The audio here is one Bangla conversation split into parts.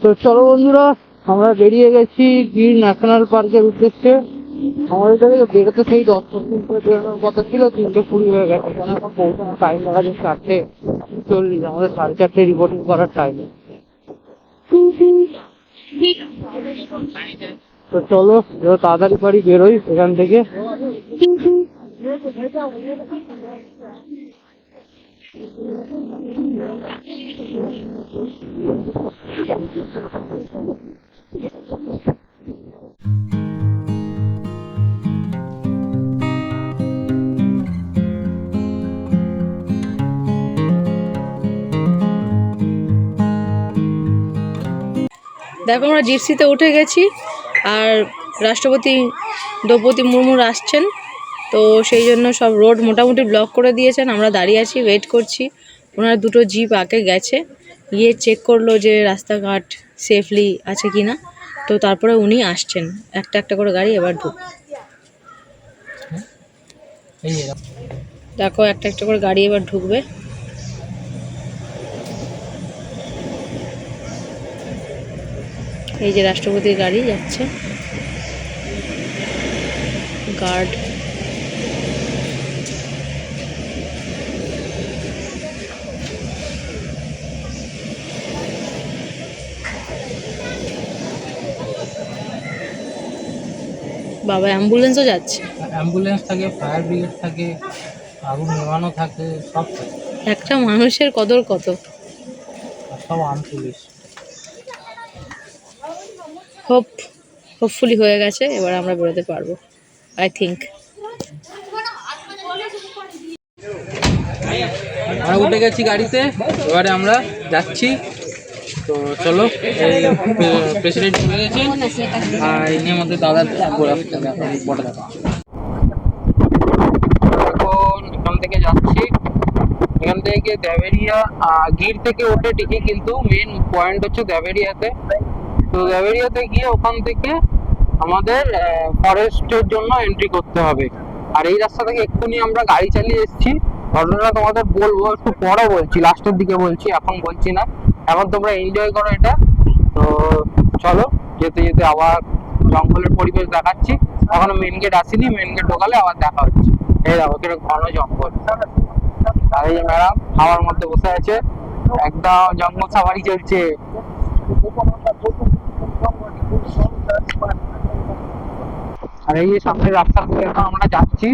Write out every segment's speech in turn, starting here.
তো চলো বন্ধুরা, আমরা বেরিয়ে গেছি গির ন্যাশনাল পার্কের উদ্দেশ্যে। আমাদের থেকে বেরোতে সেই 10-15 করে বেরোনোর কথা ছিল, 3:20 হয়ে গেছে। এখানে এখন পৌঁছানোর টাইম দেখা যায় 4:40। আমাদের 4:30 রিপোর্টিং করার টাইম। তো চলো এবার তাড়াতাড়ি বাড়ি বেরোই এখান থেকে। দেখো আমরা জিপসিতে উঠে গেছি, আর রাষ্ট্রপতি দ্রৌপদী মুর্মু আসছেন, তো সেই জন্য সব রোড মোটামুটি ব্লক করে দিয়েছেন। আমরা দাঁড়িয়ে আছি, ওয়েট করছি। ওনার দুটো জিপ আগে গেছে, গিয়ে চেক করলো যে রাস্তাঘাট সেফলি আছে কিনা, তো তারপরে উনি আসছেন। একটা একটা করে গাড়ি এবার দেখো একটা একটা করে গাড়ি এবার ঢুকবে। এই যে রাষ্ট্রপতির গাড়ি যাচ্ছে, গার্ড। বাবা অ্যাম্বুলেন্সও যাচ্ছে। অ্যাম্বুলেন্স থাকে, ফায়ার ব্রিগেড থাকে, আগুন নেভানো থাকে, সব থাকে। একটা মানুষের কদর কত। সব আর্ম পুলিশ। হোপফুলি হয়ে গেছে, এবার আমরা বেরোতে পারবো আই থিঙ্ক। আমরা উঠে গেছি গাড়িতে, এবারে আমরা যাচ্ছি। তো চলো, এই প্রেসিডেন্ট চলে গেছে, আর ইনি আমাদের দাদার বড় দাদা। এখন এখান থেকে যাচ্ছি, এখান থেকে দেবেরিয়া। গির থেকে ওঠে ঠিকই, কিন্তু মেন পয়েন্ট হচ্ছে দেবেরিয়াতে। তো দেবেরিয়াতে গিয়ে ওখান থেকে আমাদের ফরেস্টের জন্য এন্ট্রি করতে হবে। আর এই রাস্তা থেকে এক্ষুনি আমরা গাড়ি চালিয়ে এসেছি। ঘটনাটা তোমাদের বলবো একটু পরে, বলছি লাস্টের দিকে বলছি, এখন বলছি না। এখন তোমরা এনজয় করো এটা। তো চলো, যেতে যেতে আবার জঙ্গলের পরিবেশ দেখাচ্ছি। এখনো মেন গেট আসেনি, মেন গেট ঢোকালে আবার দেখা হচ্ছে। এই দেখো কিরকম ঘন জঙ্গল। আর এই যে ম্যাডাম হাওয়ার মধ্যে বসে আছে, একদম জঙ্গল সাফারি চলছে। আর এই যে সামনের রাস্তা দিয়ে এখন আমরা যাচ্ছি,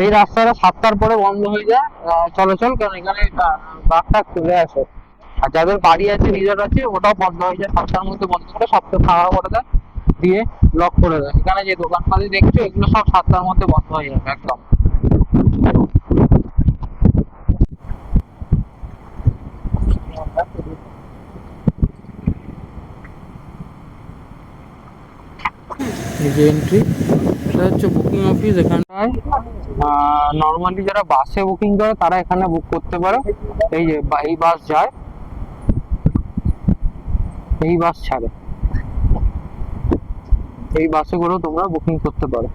এই রাস্তাটা 7টার পরে বন্ধ হয়ে যায় চলাচল, কারণ এখানে বাঘ টাক চলে আসে। আর যাদের বাড়ি আছে, রিসর্ট আছে, ওটাও বন্ধ হয়ে যায় 7টার মধ্যে, বন্ধ করে সবটা খাওয়া করে দেয়, দিয়ে লক করে দেয়। এখানে যে দোকানপাতি দেখছো, এগুলো সব 7টার মধ্যে বন্ধ হয়ে যাবে একদম। এই যে এন্ট্রি, এটা হচ্ছে বুকিং অফিস। এখানটায় নর্মালি যারা বাসে বুকিং করে তারা এখানে বুক করতে পারে। এই যে এই বাস যায়, এই বাস ছাড়ে, এই বাসে করেও তোমরা বুকিং করতে পারো।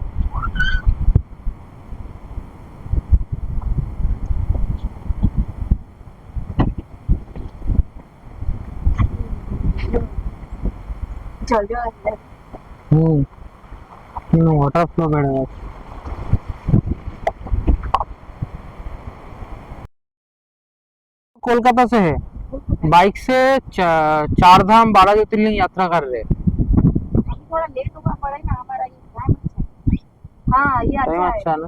वाटर फ्लो बेड़ा है। कोलकाता से है, बाइक से 4 धाम 12 ज्योतिर्लिंग यात्रा कर रहे हैं। थोड़ा लेट होगा पड़ा ना हमारा, ये टाइम अच्छा है। हाँ ये टाइम अच्छा अच्छा है, है ना।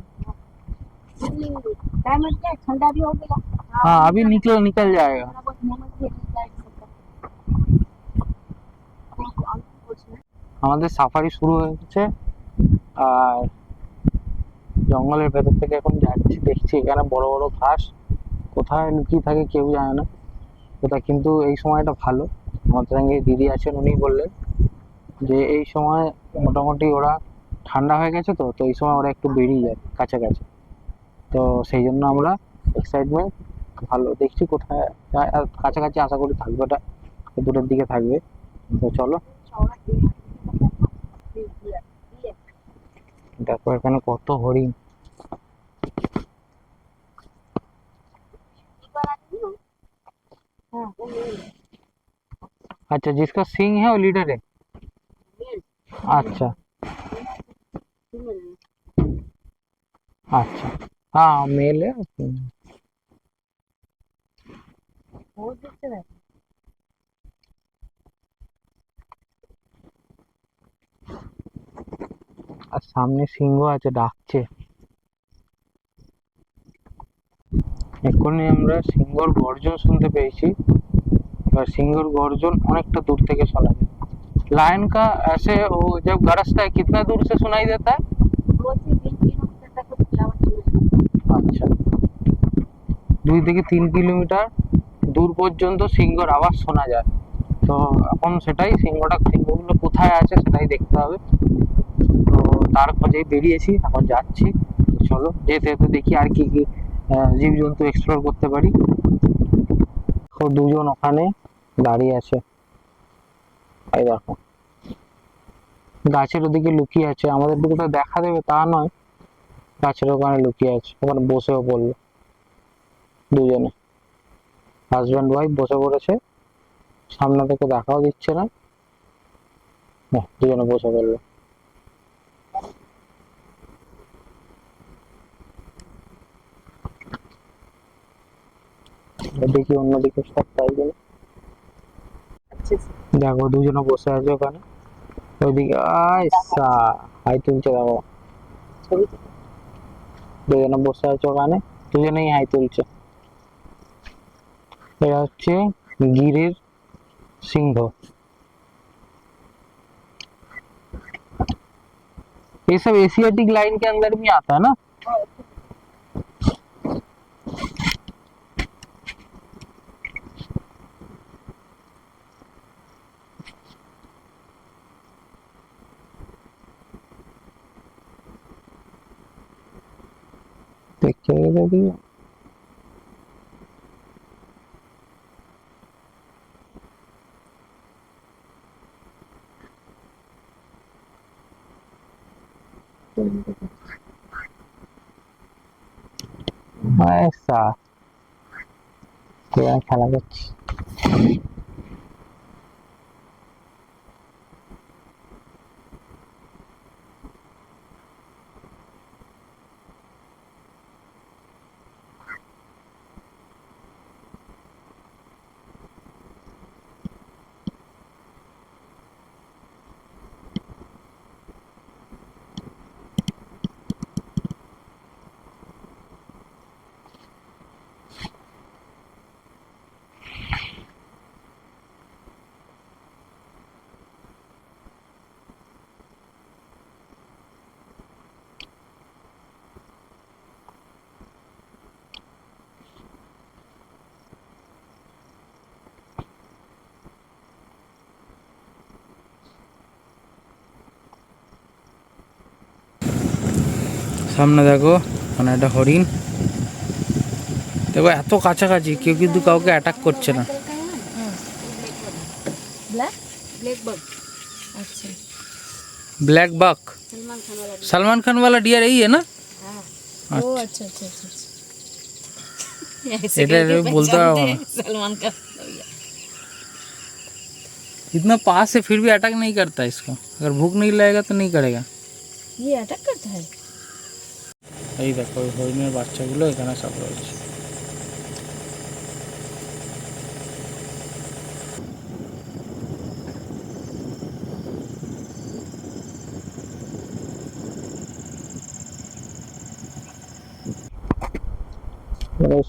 टाइम अच्छा है, ठंडा भी हो गया। हाँ अभी निकल जाएगा। थोड़ा बहुत मोमोज भी मिल जाएगा सबका। আমাদের সাফারি শুরু হয়ে গেছে, আর জঙ্গলের ভেতর থেকে এখন যাচ্ছি। দেখছি এখানে বড় বড় ঘাস, কোথায় লুকিয়ে থাকে কেউ জানে না কোথায়, কিন্তু এই সময়টা ভালো। আমাদের সঙ্গে দিদি আছেন, উনি বললেন যে এই সময় মোটামুটি ওরা ঠান্ডা হয়ে গেছে, তো তো এই সময় ওরা একটু বেরিয়ে যায় কাছাকাছি। তো সেই জন্য আমরা এক্সাইটমেন্ট ভালো, দেখছি কোথায় যায়। আর কাছাকাছি আশা করি থাকবে, ওটা দূরের দিকে থাকবে। তো চলো, দেখো এখানে কত হরিণ। अच्छा, जिसका सिंग है वो लीडर है। अच्छा अच्छा, हाँ मेल है। আর সামনে সিংহ আছে, ডাকছে। এক্ষুনি আমরা সিংহর গর্জন শুনতে পেয়েছি। और सिंगल गर्जन अनेकटा दूर থেকে শোনা যায়। लायन का ऐसे वो जब गरजता है कितना दूर से सुनाई देता है? 2 से 3 किलोमीटर तक उसकी आवाज सुनाई अच्छा, 2 থেকে 3 কিলোমিটার দূর পর্যন্ত সিংহর আওয়াজ শোনা যায়। তো এখন সেটাই সিংহগুলো কোথায় আছে সেটাই দেখতে হবে। তো তার খোঁজে বেরিয়েছি, এখন যাচ্ছি। চলো যেতে যেতে দেখি আর কি কি জীবজন্তু এক্সপ্লোর করতে পারি। তো দুজন ওখানে দাঁড়িয়ে আছে, এই দেখো গাছের ওদিকে লুকিয়ে আছে। আমাদের দিকে তো দেখা দেবে তা নয়, গাছের ওখানে লুকিয়ে আছে। ওখানে বসেও পড়লো দুজনে, হাজব্যান্ড ওয়াইফ বসে পড়েছে, সামনে থেকে দেখাও দিচ্ছে না। দুজনে বসে পড়লো। দেখি অন্যদিকে সব পাই গেল। দেখো দুজনে বসে আছে ওখানে, ওইদিকে আয়সা হাই তুলছে। দেখো দুজনে বসে আছে ওখানে, দুজনেই হাই তুলছে। এরা হচ্ছে গিরের सिंह। ये सब एशियाटिक लाइन के अंदर भी आता है ना। देखिए भी ऐसा क्या খেলা করছি। সামনে দেখো মানে একটা হরিণ। দেখো এত কাছাকাছি, কেউ কিন্তু কাউকে অ্যাটাক করছে না। ब्लैक बक सलमान खान वाला डियर यही है ना। अच्छा अच्छा अच्छा এটা बोलता सलमान खान इतना पास से फिर भी अटैक नहीं करता इसको। अगर भूख नहीं लगेगा तो नहीं करेगा। ये अटैक करता है। এই দেখো হরিণের বাচ্চাগুলো এখানে সব রয়েছে।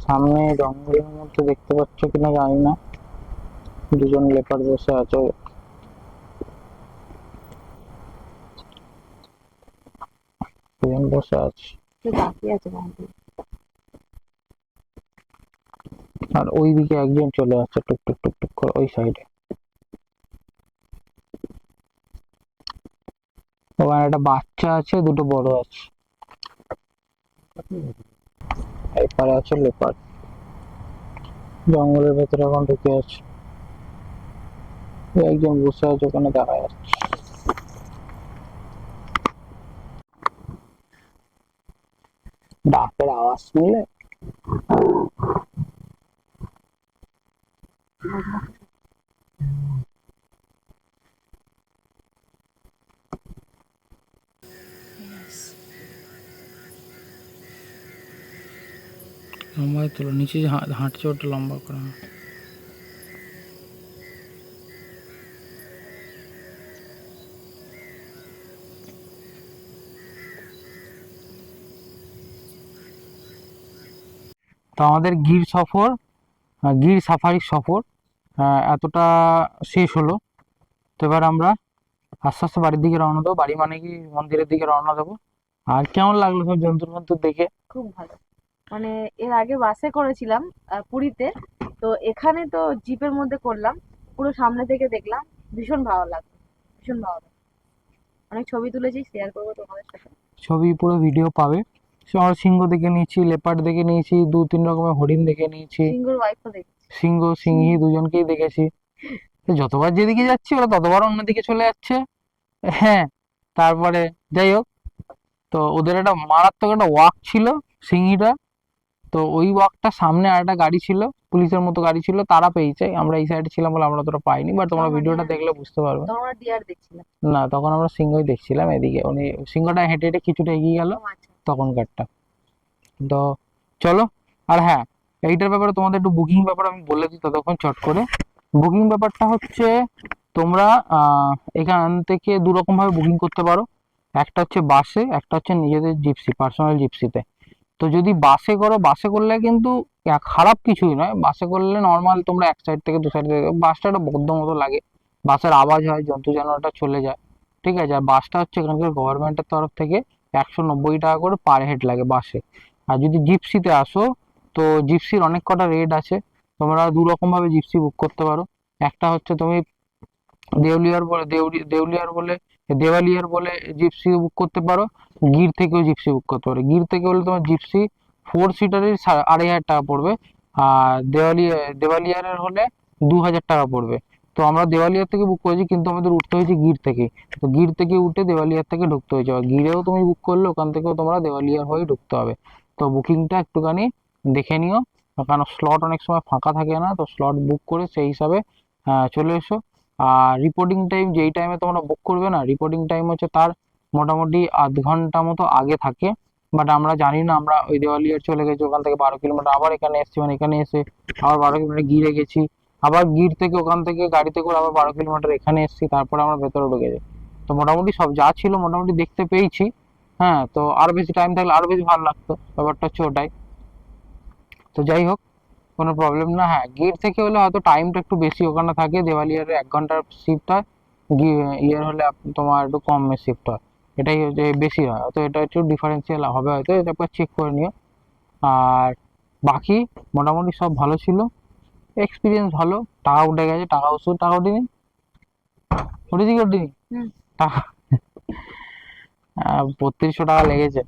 সামনে জঙ্গলের মধ্যে দেখতে পাচ্ছ কিনা জানি না, দুজন লেপার্ড বসে আছে। দুজন বসে আছে আর ওইদিকে একজন চলে আসছে টুকটুক টুকটুক করে ওই সাইডে। ওখানে একটা বাচ্চা আছে, দুটো বড় আছে। এপারে আছে লেপার্ড, জঙ্গলের ভেতরে এখন ঢুকে আছে। একজন বসে আছে ওখানে, দেখা যাচ্ছে। ডাকের আওয়াজ শুনলে লম্বা তোলো, নিচে যে হাঁটছে ওটা লম্বা করা। তো আমাদের গির সফর, গির সাফারি সফর এতটা শেষ হলো। তো এবার আমরা আস্তে আস্তে বাড়ির দিকে রওনা দেবো। বাড়ি মানে কি মন্দিরের দিকে রওনা দেবো। আর কেমন লাগলো সব জন্তুর মন্তুর দেখে? খুব ভালো। মানে এর আগে বাসে করেছিলাম পুরীতে, তো এখানে তো জিপের মধ্যে করলাম, পুরো সামনে থেকে দেখলাম, ভীষণ ভালো লাগলো, ভীষণ ভালো লাগলো। অনেক ছবি তুলেছি, শেয়ার করবো তোমাদের সাথে। ছবি পুরো ভিডিও পাবে। সে আমরা সিংহ দেখে নিয়েছি, লেপার্ড দেখে নিয়েছি, 2-3 রকমের হরিণ দেখে নিয়েছি, সিঙ্গুর ওয়াইফও দেখছি। সিংহ সিংহী দুজনকেই দেখেছি। তো যতবার যেদিকে যাচ্ছি ওরা ততবার অন্যদিকে চলে যাচ্ছে। হ্যাঁ, তারপরে যাই হোক, তো ওদের একটা মারাত্মক একটা ওয়াক ছিল সিংহীটা। তো ওই ওয়াকটা সামনে আর একটা গাড়ি ছিল, পুলিশের মতো গাড়ি ছিল, তারা পেয়েছে। আমরা এই সাইডে ছিলাম বলে আমরা অতটা পাইনি, বাট তোমরা ভিডিওটা দেখলে বুঝতে পারবে। তোমরা ডিয়ার দেখছিলাম না, তখন আমরা সিংহই দেখছিলাম। এদিকে উনি সিংহটা হেঁটে হেঁটে কিছুটা এগিয়ে গেল তখনকারটা। তো চলো। আর হ্যাঁ, এইটার ব্যাপারে তোমাদের একটু বুকিং ব্যাপারে আমি বলে দিই ততক্ষণ চট করে। বুকিং ব্যাপারটা হচ্ছে তোমরা এখান থেকে 2 রকম ভাবে বুকিং করতে পারো। একটা হচ্ছে বাসে, একটা হচ্ছে নিজেদের জিপসি, পার্সোনাল জিপসিতে। তো যদি বাসে করো, বাসে করলে কিন্তু খারাপ কিছুই নয়। বাসে করলে নর্মাল তোমরা এক সাইড থেকে 2 সাইড থেকে, বাসটা একটা বদ্ধ মতো লাগে, বাসের আওয়াজ হয়, জন্তু জানোয়ারটা চলে যায়, ঠিক আছে। আর বাসটা হচ্ছে এখানকার গভর্নমেন্টের তরফ থেকে 190 টাকা করে পার হেড লাগে বাসে। আর যদি জিপসিতে আসো, তো জিপসির অনেক কটা রেট আছে। তোমরা 2 রকম ভাবে জিপসি বুক করতে পারো। একটা হচ্ছে তুমি দেওয়ালিয়ার বলে জিপসি বুক করতে পারো। গির থেকেও জিপসি বুক করতে পারো। গির থেকে হলে তোমার জিপসি 4 সিটারের 2500 টাকা পড়বে। আর দেওয়ালিয়ারের হলে 2000 টাকা পড়বে। তো আমরা দেওয়ালিয়ার থেকে বুক করেছি, কিন্তু আমাদের উঠতে হয়েছে গির থেকে। তো গির থেকে উঠে দেওয়ালিয়ার থেকে ঢুকতে হয়েছে। আর গিরেও তুমি বুক করলে ওখান থেকেও তোমরা দেওয়ালিয়ার হয়ে ঢুকতে হবে। তো বুকিংটা একটুখানি দেখে নিও, কারণ স্লট অনেক সময় ফাঁকা থাকে না। তো স্লট বুক করে সেই হিসাবে চলে এসো। আর রিপোর্টিং টাইম যেই টাইমে তোমরা বুক করবে না, রিপোর্টিং টাইম হচ্ছে তার মোটামুটি আধ ঘন্টা মতো আগে থাকে। বাট আমরা জানি না, আমরা ওই দেওয়ালিয়ার চলে গেছি, ওখান থেকে 12 কিলোমিটার আবার এখানে এসেছি, মানে এখানে এসে আবার 12 কিলোমিটার গিরে গেছি, আবার গির থেকে ওখান থেকে গাড়িতে করে আবার 12 কিলোমিটার এখানে এসেছি, তারপরে আমরা ভেতরে ঢুকে যাই। তো মোটামুটি সব যা ছিল মোটামুটি দেখতে পেয়েছি। হ্যাঁ, তো আরো বেশি টাইম থাকলে আরো বেশি ভালো লাগতো, ব্যাপারটা হচ্ছে ওটাই। তো যাই হোক, কোনো প্রবলেম না। হ্যাঁ, গির থেকে হলে হয়তো টাইমটা একটু বেশি ওখানে থাকে। দেওয়ালিয়ারে 1 ঘন্টার শিফট হয়, ইয়ের হলে তোমার একটু কম শিফট হয়, এটাই হচ্ছে বেশি হয়। তো এটা একটু ডিফারেন্সিয়াল হবে হয়তো, এটা একবার চেক করে নিও। আর বাকি মোটামুটি সব ভালো ছিল, এক্সপিরিয়েন্স ভালো। টাকা উঠে গেছে, টাকা ওষুধ টাকা উঠিনি, উঠেছি কি উঠিনি টাকা 3200 টাকা লেগেছে।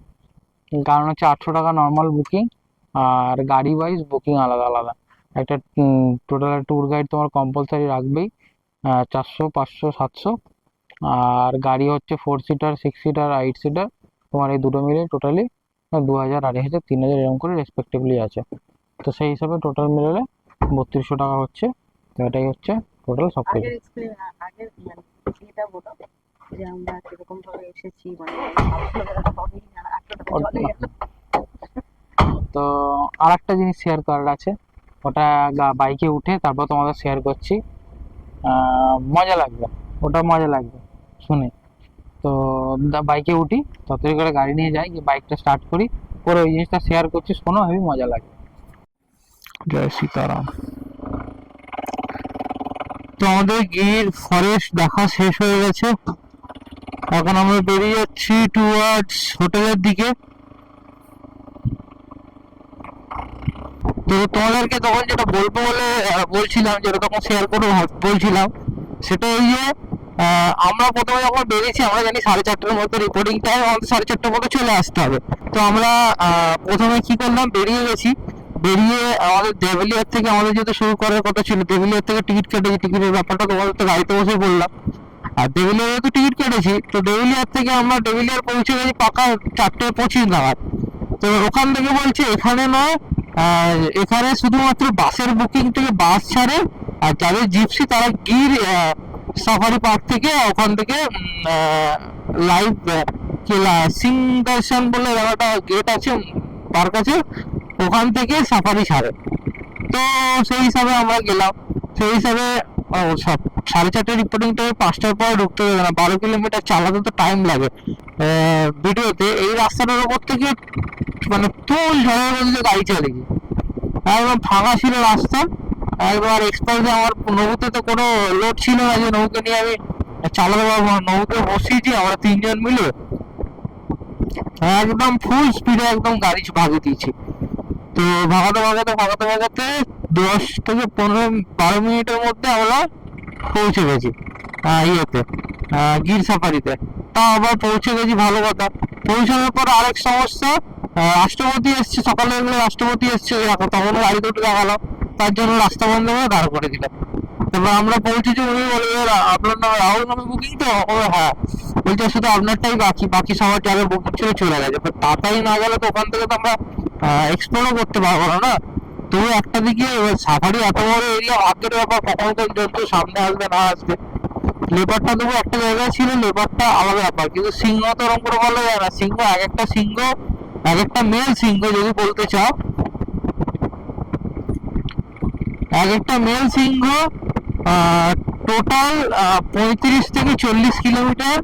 কারণ হচ্ছে 800 টাকা নর্মাল বুকিং, আর গাড়ি ওয়াইজ বুকিং আলাদা আলাদা। একটা টোটাল ট্যুর গাইড তোমার কম্পালসারি রাখবেই, 400, 500, 700। আর গাড়ি হচ্ছে 4 সিটার, 6 সিটার, 8 সিটার, তোমার এই দুটো মিলে টোটালি 2000, 2500, 3000 এরকম করে রেসপেক্টিভলি আছে। তো সেই হিসাবে টোটাল মিলালে 3200 টাকা হচ্ছে। তো এটাই হচ্ছে টোটাল সব কিছু। আগের মানে এটা বলো যে আমরা কিরকম ভাবে এসেছি, মানে তো আর একটা জিনিস শেয়ার করার আছে, ওটা বাইকে উঠে তারপর তোমাদের শেয়ার করছি। মজা লাগবে, ওটা মজা লাগবে শুনে। তো বাইকে উঠি, তাড়াতাড়ি করে গাড়ি নিয়ে যাই, গিয়ে বাইকটা স্টার্ট করি, পরে ওই জিনিসটা শেয়ার করছি, শোনো, হেবি মজা লাগে। জয় সীতারাম। তো আমাদের গির ফরেস্ট দেখা শেষ হয়ে গেছে, এখন আমরা বেরিয়ে যাচ্ছি টুয়ার্ডস হোটেলের দিকে। তো তোমাদেরকে তখন যেটা বলবো বলে বলছিলাম, যেটা তখন শেয়ার করবো বলছিলাম, সেটা ওই যে আমরা প্রথমে যখন বেরিয়েছি, আমরা জানি 4:30টার মতো রিপোর্টিং টাইম, আমাদের 4:30টার মতো চলে আসতে হবে। তো আমরা প্রথমে কি করলাম, বেরিয়ে গেছি। বেরিয়ে আমাদের দেওয়ালিয়ার থেকে আমাদের যেহেতু শুরু করার কথা ছিল, দেওয়ালিয়ার থেকে টিকিট কেটেছি। টিকিটের ব্যাপারটা তোমাদের তো গাড়িতে বসে বললাম। আর দেওয়ালিয়ারে তো টিকিট কেটেছি, তো দেওয়ালিয়ার থেকে আমরা দেওয়ালিয়ার পৌঁছে গেছি পাকা 4:25 নাগাদ। তো ওখান থেকে বলছে এখানে নয়, এখানে শুধুমাত্র বাসের বুকিং থেকে বাস ছাড়ে। আর যাদের জিপসি তারা গির সাফারি পার্ক থেকে, ওখান থেকে লাইভ সিং দর্শন বলে একটা গেট আছে, পার্ক আছে, ওখান থেকে সাফারি ছাড়ে। তো সেই হিসাবে আমরা গেলাম। সেই হিসাবে সব 4:30 রিপোর্টিং টাইমে 5টার পরে ঢুকতে দেবে না, 12 কিলোমিটার চালাতে তো টাইম লাগে। ভিডিওতে এই রাস্তাটার উপর থেকে মানে তুল ঝড়ের মধ্যে গাড়ি চালিয়েছি, একদম ফাঁকা ছিল রাস্তা। একবার এক্সপ্রেসে আমার নৌকোতে তো কোনো লোড ছিল না যে নৌকে নিয়ে আমি চালাতে পারবো না। নৌকে বসিয়েছি আমরা 3জন মিলে, একদম ফুল স্পিডে একদম গাড়ি ভাগিয়ে দিয়েছি। তো ভাগাতে 10 থেকে 12 মিনিটের মধ্যে আমরা পৌঁছে গেছি ইয়েতে, গির সাফারিতে। তা আবার পৌঁছে গেছি, ভালো কথা। পৌঁছানোর পর আরেক সমস্যা, রাষ্ট্রপতি এসছে সকালে, রাষ্ট্রপতি এসছে, তখন গাড়ি দুটো দেখালাম, তার জন্য রাস্তা বন্ধ করে দাঁড় করে দিলাম। তারপর আমরা পৌঁছেছি, উনি বলবে আপনার নাম রাহুল নামে বুকিং তো? হ্যাঁ। বলছে শুধু আপনারটাই বাকি, বাকি সবার যাবে বুকিং ছিল চলে গেছে। তাড়াতাড়ি না গেলে তো ওখান থেকে তো আমরা এক্সপ্লোরও করতে পারবো না। তবু একটা দিকে সাফারি এত বড় এরিয়া, ভাগ্যের ব্যাপার কখন কোন জন্তু সামনে আসবে না আসবে। লেপারটা তবু একটা জায়গায় ছিল, লেপারটা আলাদা ব্যাপার, কিন্তু সিংহ তো ওরকম করে বলা যায় না। সিংহ এক একটা মেল সিংহ যদি বলতে চাও, এক একটা মেল সিংহ টোটাল 35 থেকে 40 কিলোমিটার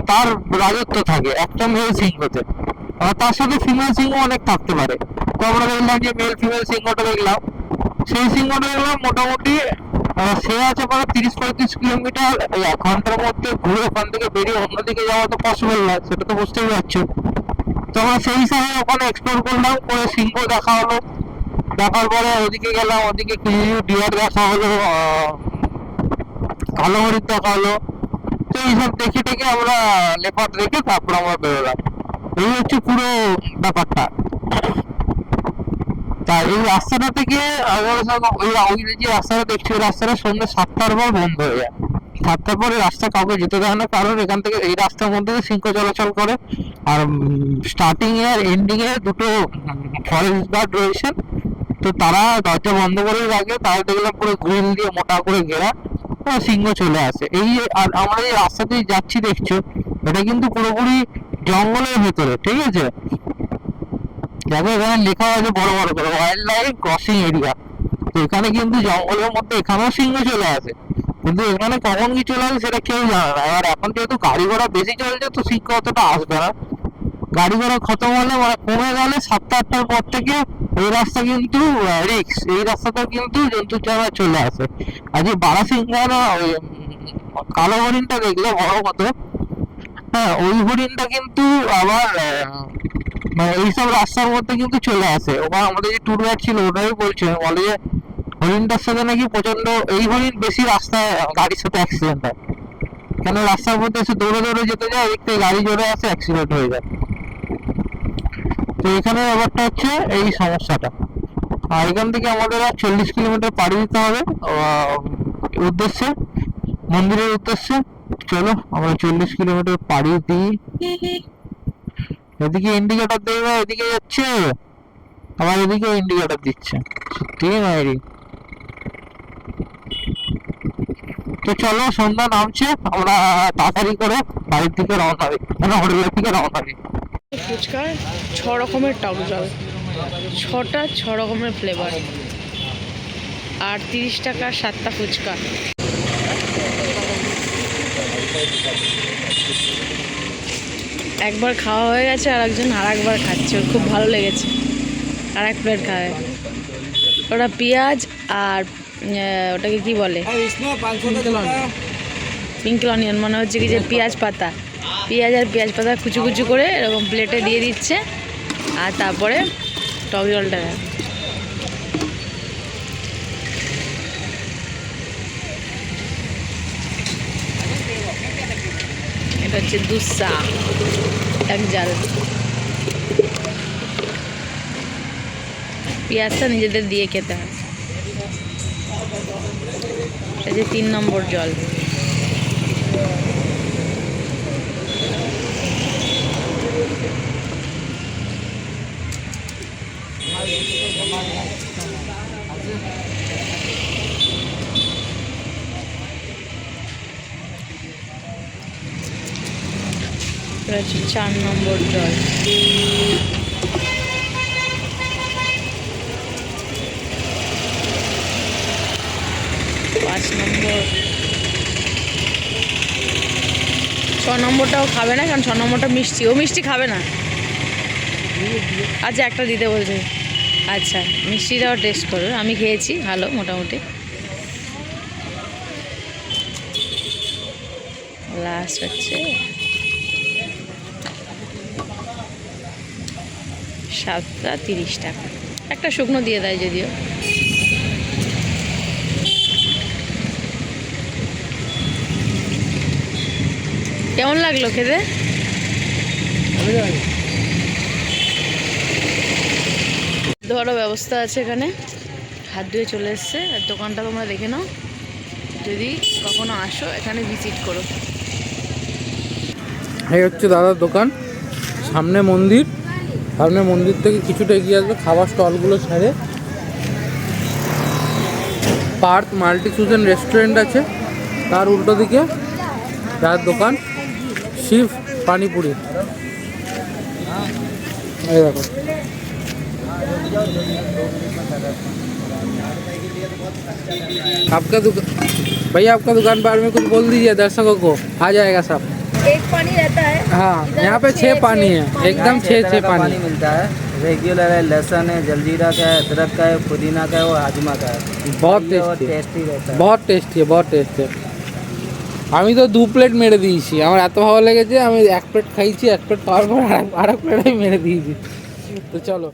তার রাজত্ব থাকে একটা মেল সিংহতে। তার সাথে ফিমেল সিংহ অনেক থাকতে পারে। তো আমরা দেখলাম যে মেল ফিমেল সিংহটা দেখলাম, সেই সিংহটা দেখলাম মোটামুটি সে আছে প্রায় 30-35 কিলোমিটার 1 ঘন্টার মধ্যে ঘুরে ওখান থেকে বেরিয়ে অন্যদিকে যাওয়া তো পসিবল না, সেটা তো বুঝতেই পারছো। তো আমরা সেই হিসাবে ওখানে এক্সপ্লোর করলাম, করে সিংহ দেখা হলো। দেখার পরে ওদিকে গেলাম, ওদিকে কিছু ডিয়ার দেখা হলো, কালো হরিণ দেখা হলো। তো এইসব দেখে টেকে আমরা লেপার দেখে তারপর আমরা বেরোলাম। এই হচ্ছে পুরো ব্যাপারটা। তা এই রাস্তাটা থেকে ওই যে রাস্তাটা দেখছি, ওই রাস্তাটা সন্ধ্যে 7টার পর বন্ধ হয়ে যায়। 7টার পরে রাস্তা কাউকে যেতে দেয় না, কারণ এখান থেকে এই রাস্তার মধ্যে সিংহ চলাচল করে। Are starting A R ending এ দুটো ফরেস্ট গার্ড রয়েছে, তো তারা দরজা বন্ধ করে রাখে। তারা দেখলাম পুরো গ্রিল দিয়ে মোটা করে ঘেরা, সিংহ চলে আসে। এই আর আমরা যে রাস্তা দিয়ে যাচ্ছি দেখছো, এটা কিন্তু পুরোপুরি জঙ্গলের ভেতরে, ঠিক আছে? দেখো এখানে লেখা আছে বড় বড় করে ওয়াইল্ড লাইফ ক্রসিং এরিয়া। তো এখানে কিন্তু জঙ্গলের মধ্যে এখানেও সিংহ চলে আসে, কিন্তু এখানে কখন কি চলে আসে সেটা কেউ জানে না। এবার এখন যেহেতু গাড়ি ঘোড়া বেশি চলছে, তো সিংহ অতটা আসবে না। গাড়ি ঘোড়া খতম হলে মানে কমে গেলে 7টা-8টার পর থেকে এই রাস্তা কিন্তু রিক্স। এই রাস্তাটা কিন্তু জন্তু জানোয়ার চলে আসে। আর যে বারাসিংহা ওই কালো হরিণটা দেখলে বড় মতো, হ্যাঁ ওই হরিণটা কিন্তু আবার মানে এইসব রাস্তার মধ্যে কিন্তু চলে আসে। ওখানে আমাদের যে ট্যুর গাইড ছিল ওটাই বলছে, বলে যে হরিণটার সাথে নাকি প্রচন্ড, এই হরিণ বেশি রাস্তায় গাড়ির সাথে অ্যাক্সিডেন্ট হয়, কেন রাস্তার মধ্যে এসে দৌড়ে দৌড়ে যেতে যায়, এদিক থেকে গাড়ি জোরে আসে, অ্যাক্সিডেন্ট হয়ে যায়। তো এখানে ব্যাপারটা হচ্ছে এই সমস্যাটা। আর এখান থেকে আমাদের 40 কিলোমিটার পাড়ি দিতে হবে উদ্দেশ্যে, মন্দিরের উদ্দেশ্যে। চলো আমরা 40 কিলোমিটার পাড়ি দিই। এদিকে ইন্ডিকেটর দেবে, এদিকে যাচ্ছে, আবার এদিকে ইন্ডিকেটর দিচ্ছে, সত্যি মায়েরি। তো চলো সন্ধ্যা নামছে, আমরা তাড়াতাড়ি করে বাড়ির দিকে রওনা দিই, মানে হোটেলের দিকে রওনা দিই। ফুচকার 6 রকমের টক জল, 6টা 6 রকমের ফ্লেভার, আর 30 টাকা 7টা ফুচকা। একবার খাওয়া হয়ে গেছে, আর একজন আর একবার খাচ্ছে, ওর খুব ভালো লেগেছে, আর এক প্লেট খায়। ওটা পেঁয়াজ আর ওটাকে কি বলে, পিঙ্কল অনিয়ন, মনে হচ্ছে কি যে পেঁয়াজ পাতা, পেঁয়াজ আর পেঁয়াজ পাতা কুচু কুচু করে এরকম প্লেটে দিয়ে দিচ্ছে, আর তারপরে টক জলটা। এটা হচ্ছে দুসা এক জাল। পেঁয়াজটা নিজেদের দিয়ে খেতে হয়। এটা যে 3 নম্বর জল। এটা হচ্ছে 4 নম্বর জল। নম্বর 6 নম্বরটাও খাবে না, কারণ 6 নম্বরটা মিষ্টি, ও মিষ্টি খাবে না। আচ্ছা একটা দিতে বলছে। আচ্ছা মিষ্টিটাও টেস্ট করবে, আমি খেয়েছি, ভালো মোটামুটি। লাস্ট হচ্ছে 7.30 টাকা, একটা শুকনো দিয়ে দেয় যদিও। কেমন লাগলো খেতে? ধরো ব্যবস্থা আছে এখানে, হাত ধুয়ে চলে এসছে। আর দোকানটা তোমরা দেখে নাও, যদি কখনো আসো এখানে ভিজিট করো। এই হচ্ছে দাদার দোকান, সামনে মন্দির, সামনে মন্দির থেকে কিছুটা এগিয়ে আসবে, খাবার স্টলগুলো ছেড়ে পার্থ মাল্টি কুজিন রেস্টুরেন্ট আছে, তার উল্টো দিকে যার দোকান শিব পানিপুরি। এই দেখো, आपका दुकान भैया, आपका दुकान बारे में कुछ बोल दीजिए दर्शकों को, आ जाएगा सब। एक पानी रहता है। हाँ, यहाँ पे 6 पानी है, एकदम 6 पानी मिलता है। रेगुलर है, लहसुन है, जलजीरा का है, अदरक का है, पुदीना का है और हाजमा का है। बहुत ये और टेस्टी, टेस्टी रहता है। बहुत टेस्टी है, बहुत टेस्टी है। আমি তো 2 প্লেট মেরে দিয়েছি, আমার এত ভালো লেগেছে, আমি 1 প্লেট খাইছি, 1 প্লেট খাওয়ার পর আর এক প্লেট আমি মেরে দিয়েছি। তো চলো।